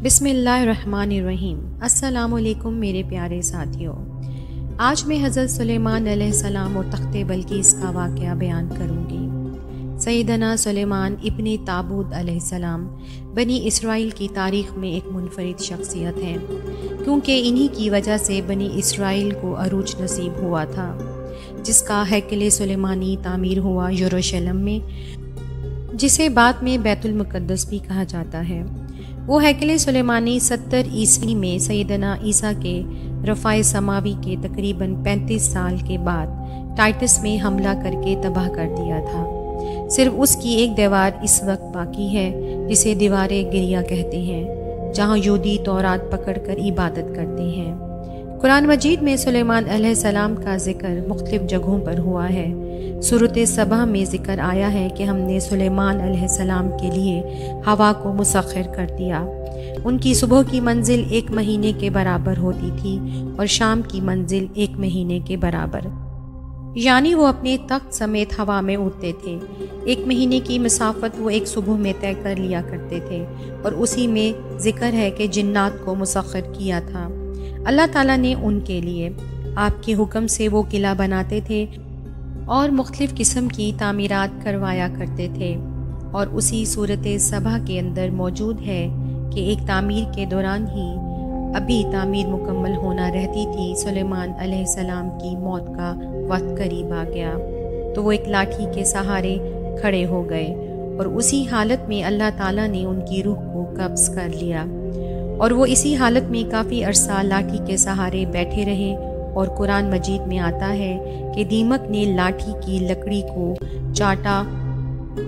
بسم اللہ الرحمن الرحیم۔ السلام علیکم میرے پیارے ساتھیوں، آج میں حضرت سلیمان علیہ السلام اور تخت بلقیس کا واقعہ بیان کروں گی۔ سیدنا سلیمان ابن تابوت علیہ السلام بنی اسرائیل کی تاریخ میں ایک منفرد شخصیت ہیں، کیونکہ انہی کی وجہ سے بنی اسرائیل کو عروج نصیب ہوا تھا، جس کا ہیکل سلیمانی تعمیر ہوا یروشلم میں، جسے بعد میں بیت المقدس بھی کہا جاتا ہے۔ وہ ہیکل سلیمانی 70 عیسوی میں سیدنا عیسیٰ کے رفع سماوی کے تقریباً 35 سال کے بعد ٹائٹس میں حملہ کر کے تباہ کر دیا تھا۔ صرف اس کی ایک دیوار اس وقت باقی ہے، جسے دیوار گریہ کہتے ہیں، جہاں یہودی تورات پکڑ کر عبادت کرتے ہیں۔ قرآن مجید میں سلیمان علیہ السلام کا ذکر مختلف جگہوں پر ہوا ہے۔ سورۃ سبا میں ذکر آیا ہے کہ ہم نے سلیمان علیہ السلام کے لیے ہوا کو مسخر کر دیا۔ ان کی صبح کی منزل 1 مہینے کے برابر ہوتی تھی اور شام کی منزل 1 مہینے کے برابر، یعنی وہ اپنے تخت سمیت ہوا میں اڑتے تھے۔ 1 مہینے کی مسافت وہ ایک صبح میں طے کر لیا کرتے تھے، اور اسی میں ذکر ہے کہ جنات کو مسخر کیا تھا۔ اللہ تعالیٰ نے ان کے لیے آپ کے حکم سے وہ قلعہ بناتے تھے اور مختلف قسم کی تعمیرات کروایا کرتے تھے، اور اسی سورۃ سبا کے اندر موجود ہے کہ ایک تعمیر کے دوران ہی ابھی تعمیر مکمل ہونا رہتی تھی، سلیمان علیہ السلام کی موت کا وقت قریب آ گیا، تو وہ ایک لاٹھی کے سہارے کھڑے ہو گئے، اور اسی حالت میں اللہ تعالیٰ نے ان کی روح کو قبض کر لیا، اور وہ اسی حالت میں کافی عرصہ لاٹھی کے سہارے بیٹھے رہے۔ اور قرآن مجید میں آتا ہے کہ دیمک نے لاٹھی کی لکڑی کو چاٹا،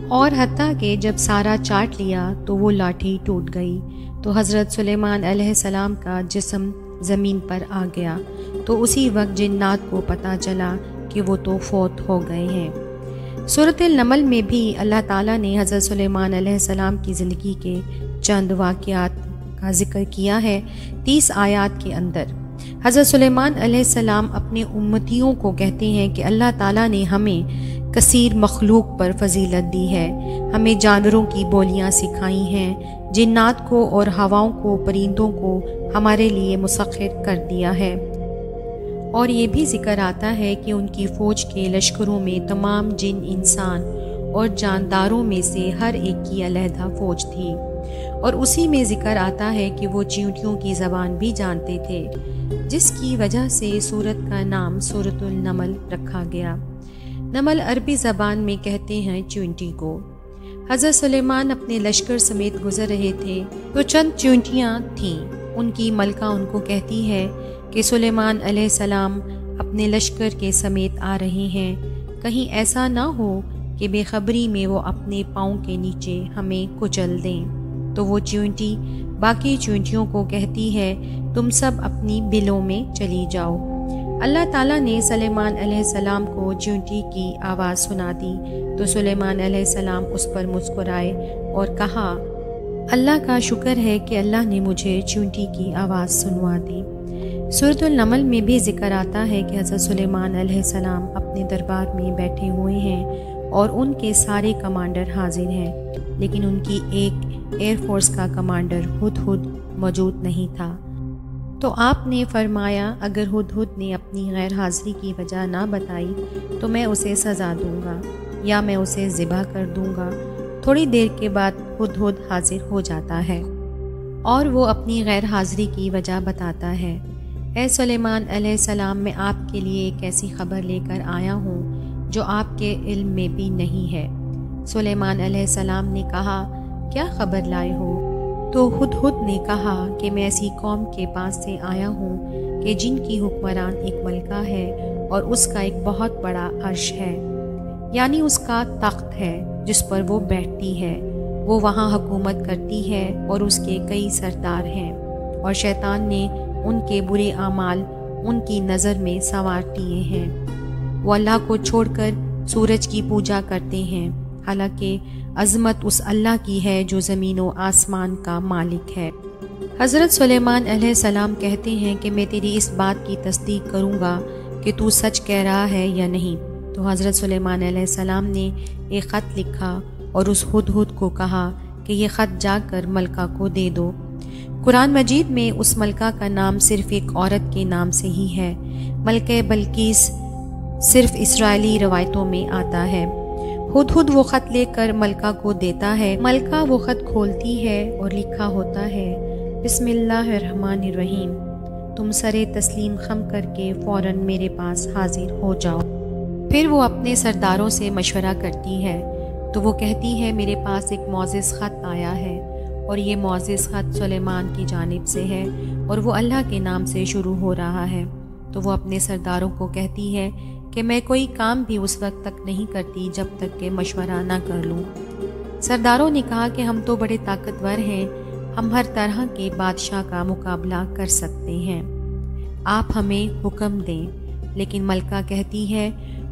اور حتیٰ کہ جب سارا چاٹ لیا تو وہ لاٹھی ٹوٹ گئی، تو حضرت سلیمان علیہ السلام کا جسم زمین پر آ گیا، تو اسی وقت جنات کو پتہ چلا کہ وہ تو فوت ہو گئے ہیں۔ سورۃ النمل میں بھی اللہ تعالیٰ نے حضرت سلیمان علیہ السلام کی زندگی کے چند واقعات کا ذکر کیا ہے۔ 30 آیات کے اندر حضرت سلیمان علیہ السلام اپنے امتیوں کو کہتے ہیں کہ اللہ تعالیٰ نے ہمیں کثیر مخلوق پر فضیلت دی ہے، ہمیں جانوروں کی بولیاں سکھائی ہیں، جنات کو اور ہواؤں کو، پرندوں کو ہمارے لیے مسخر کر دیا ہے۔ اور یہ بھی ذکر آتا ہے کہ ان کی فوج کے لشکروں میں تمام جن، انسان اور جانداروں میں سے ہر ایک کی علیحدہ فوج تھی، اور اسی میں ذکر آتا ہے کہ وہ چیونٹیوں کی زبان بھی جانتے تھے، جس کی وجہ سے سورت کا نام سورۃ النمل رکھا گیا۔ نمل عربی زبان میں کہتے ہیں چیونٹی کو۔ حضرت سلیمان اپنے لشکر سمیت گزر رہے تھے، تو چند چیونٹیاں تھیں۔ ان کی ملکہ ان کو کہتی ہے کہ سلیمان علیہ السلام اپنے لشکر کے سمیت آ رہے ہیں، کہیں ایسا نہ ہو کہ بے خبری میں وہ اپنے پاؤں کے نیچے ہمیں کچل دیں۔ تو وہ چیونٹی باقی چیونٹیوں کو کہتی ہے، تم سب اپنی بلوں میں چلی جاؤ۔ اللہ تعالیٰ نے سلیمان علیہ السلام کو چیونٹی کی آواز سنا دی، تو سلیمان علیہ السلام اس پر مسکرائے اور کہا، اللہ کا شکر ہے کہ اللہ نے مجھے چیونٹی کی آواز سنوا دی۔ سورۃ النمل میں بھی ذکر آتا ہے کہ حضرت سلیمان علیہ السلام اپنے دربار میں بیٹھے ہوئے ہیں، اور ان کے سارے کمانڈر حاضر ہیں، لیکن ان کی ایک ایئر فورس کا کمانڈر ہدہد موجود نہیں تھا۔ تو آپ نے فرمایا، اگر ہدہد نے اپنی غیر حاضری کی وجہ نہ بتائی تو میں اسے سزا دوں گا، یا میں اسے ذبح کر دوں گا۔ تھوڑی دیر کے بعد ہدہد حاضر ہو جاتا ہے، اور وہ اپنی غیر حاضری کی وجہ بتاتا ہے۔ اے سلیمان علیہ السلام، میں آپ کے لیے ایک ایسی خبر لے کر آیا ہوں جو آپ کے علم میں بھی نہیں ہے۔ سلیمان علیہ السلام نے کہا، کیا خبر لائے ہو؟ تو ہدہد نے کہا کہ میں ایسی قوم کے پاس سے آیا ہوں کہ جن کی حکمران ایک ملکہ ہے، اور اس کا ایک بہت بڑا عرش ہے، یعنی اس کا تخت ہے جس پر وہ بیٹھتی ہے، وہ وہاں حکومت کرتی ہے، اور اس کے کئی سردار ہیں، اور شیطان نے ان کے برے اعمال ان کی نظر میں سنوار دیے ہیں۔ وہ اللہ کو چھوڑ کر سورج کی پوجا کرتے ہیں، حالانکہ عظمت اس اللہ کی ہے جو زمین و آسمان کا مالک ہے۔ حضرت سلیمان علیہ السلام کہتے ہیں کہ میں تیری اس بات کی تصدیق کروں گا کہ تو سچ کہہ رہا ہے یا نہیں۔ تو حضرت سلیمان علیہ السلام نے ایک خط لکھا اور اس ہدہد کو کہا کہ یہ خط جا کر ملکہ کو دے دو۔ قرآن مجید میں اس ملکہ کا نام صرف ایک عورت کے نام سے ہی ہے۔ ملکہ بلقیس صرف اسرائیلی روایتوں میں آتا ہے۔ ہدہد وہ خط لے کر ملکہ کو دیتا ہے۔ ملکہ وہ خط کھولتی ہے اور لکھا ہوتا ہے، بسم اللہ الرحمن الرحیم، تم سرے تسلیم خم کر کے فوراً میرے پاس حاضر ہو جاؤ۔ پھر وہ اپنے سرداروں سے مشورہ کرتی ہے تو وہ کہتی ہے، میرے پاس ایک معزز خط آیا ہے اور یہ معزز خط سلیمان کی جانب سے ہے اور وہ اللہ کے نام سے شروع ہو رہا ہے۔ تو وہ اپنے سرداروں کو کہتی ہے کہ میں کوئی کام بھی اس وقت تک نہیں کرتی جب تک کہ مشورہ نہ کر لوں۔ سرداروں نے کہا کہ ہم تو بڑے طاقتور ہیں، ہم ہر طرح کے بادشاہ کا مقابلہ کر سکتے ہیں، آپ ہمیں حکم دیں۔ لیکن ملکہ کہتی ہے،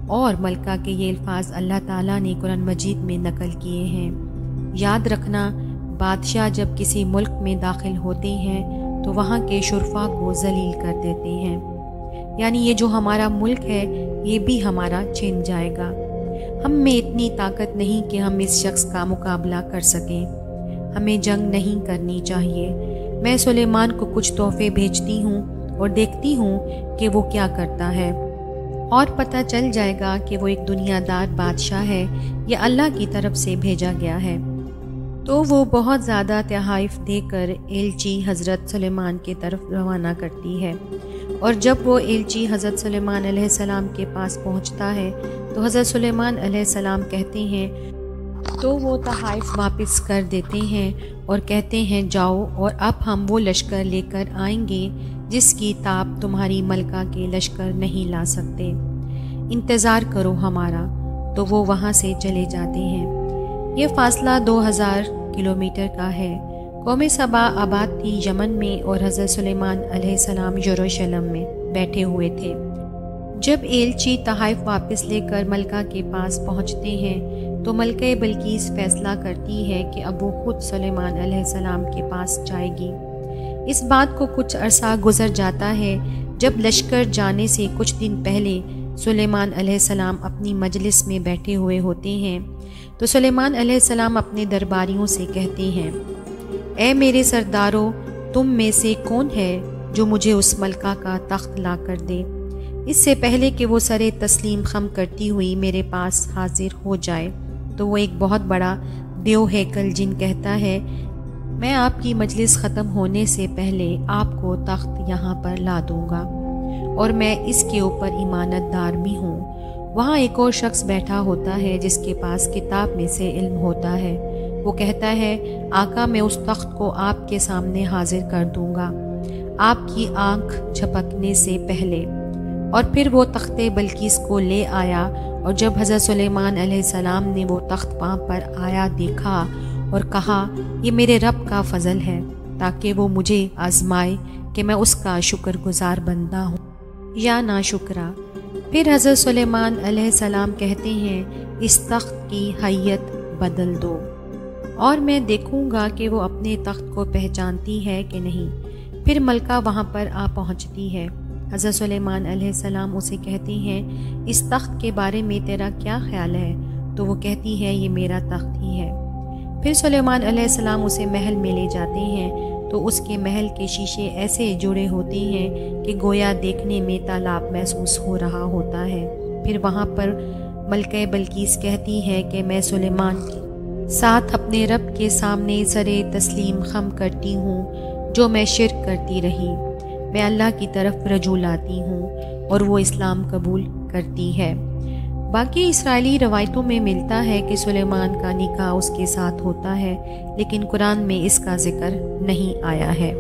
اور ملکہ کے یہ الفاظ اللہ تعالیٰ نے قرآن مجید میں نقل کیے ہیں، یاد رکھنا بادشاہ جب کسی ملک میں داخل ہوتے ہیں تو وہاں کے شرفا کو ذلیل کر دیتے ہیں، یعنی یہ جو ہمارا ملک ہے یہ بھی ہمارا چھن جائے گا۔ ہم میں اتنی طاقت نہیں کہ ہم اس شخص کا مقابلہ کر سکیں، ہمیں جنگ نہیں کرنی چاہیے۔ میں سلیمان کو کچھ تحفے بھیجتی ہوں اور دیکھتی ہوں کہ وہ کیا کرتا ہے، اور پتہ چل جائے گا کہ وہ ایک دنیا دار بادشاہ ہے یا اللہ کی طرف سے بھیجا گیا ہے۔ تو وہ بہت زیادہ تحائف دے کر ایلچی حضرت سلیمان کی طرف روانہ کرتی ہے، اور جب وہ ایلچی حضرت سلیمان علیہ السلام کے پاس پہنچتا ہے تو حضرت سلیمان علیہ السلام کہتے ہیں، تو وہ تحائف واپس کر دیتے ہیں اور کہتے ہیں، جاؤ اور اب ہم وہ لشکر لے کر آئیں گے جس کی تاب تمہاری ملکہ کے لشکر نہیں لا سکتے، انتظار کرو ہمارا۔ تو وہ وہاں سے چلے جاتے ہیں۔ یہ فاصلہ 2000 کلومیٹر کا ہے۔ قوم سبا آباد تھی یمن میں اور حضرت سلیمان علیہ السلام یروشلم میں بیٹھے ہوئے تھے۔ جب ایلچی تحائف واپس لے کر ملکہ کے پاس پہنچتے ہیں تو ملکہ بلقیس فیصلہ کرتی ہے کہ اب وہ خود سلیمان علیہ السلام کے پاس جائے گی۔ اس بات کو کچھ عرصہ گزر جاتا ہے۔ جب لشکر جانے سے کچھ دن پہلے سلیمان علیہ السلام اپنی مجلس میں بیٹھے ہوئے ہوتے ہیں تو سلیمان علیہ السلام اپنے درباریوں سے کہتے ہیں، اے میرے سرداروں، تم میں سے کون ہے جو مجھے اس ملکہ کا تخت لا کر دے، اس سے پہلے کہ وہ سرے تسلیم خم کرتی ہوئی میرے پاس حاضر ہو جائے۔ تو وہ ایک بہت بڑا دیو ہیکل جن کہتا ہے، میں آپ کی مجلس ختم ہونے سے پہلے آپ کو تخت یہاں پر لا دوں گا، اور میں اس کے اوپر ایمانت دار بھی ہوں۔ وہاں ایک اور شخص بیٹھا ہوتا ہے جس کے پاس کتاب میں سے علم ہوتا ہے۔ وہ کہتا ہے، آقا میں اس تخت کو آپ کے سامنے حاضر کر دوں گا آپ کی آنکھ جھپکنے سے پہلے۔ اور پھر وہ تخت بلقیس کو لے آیا، اور جب حضرت سلیمان علیہ السلام نے وہ تخت وہاں پر آیا دیکھا اور کہا، یہ میرے رب کا فضل ہے تاکہ وہ مجھے آزمائے کہ میں اس کا شکر گزار بندہ ہوں یا ناشکرا۔ پھر حضرت سلیمان علیہ السلام کہتے ہیں، اس تخت کی حیت بدل دو اور میں دیکھوں گا کہ وہ اپنے تخت کو پہچانتی ہے کہ نہیں۔ پھر ملکہ وہاں پر آ پہنچتی ہے۔ حضرت سلیمان علیہ السلام اسے کہتے ہیں، اس تخت کے بارے میں تیرا کیا خیال ہے؟ تو وہ کہتی ہے، یہ میرا تخت ہی ہے۔ پھر سلیمان علیہ السلام اسے محل میں لے جاتے ہیں تو اس کے محل کے شیشے ایسے جڑے ہوتے ہیں کہ گویا دیکھنے میں تالاب محسوس ہو رہا ہوتا ہے۔ پھر وہاں پر ملکہ بلقیس کہتی ہے کہ میں سلیمان کے ساتھ اپنے رب کے سامنے سرے تسلیم خم کرتی ہوں، جو میں شرک کرتی رہی، میں اللہ کی طرف رجوع لاتی ہوں، اور وہ اسلام قبول کرتی ہے۔ باقی اسرائیلی روایتوں میں ملتا ہے کہ سلیمان کا نکاح اس کے ساتھ ہوتا ہے، لیکن قرآن میں اس کا ذکر نہیں آیا ہے۔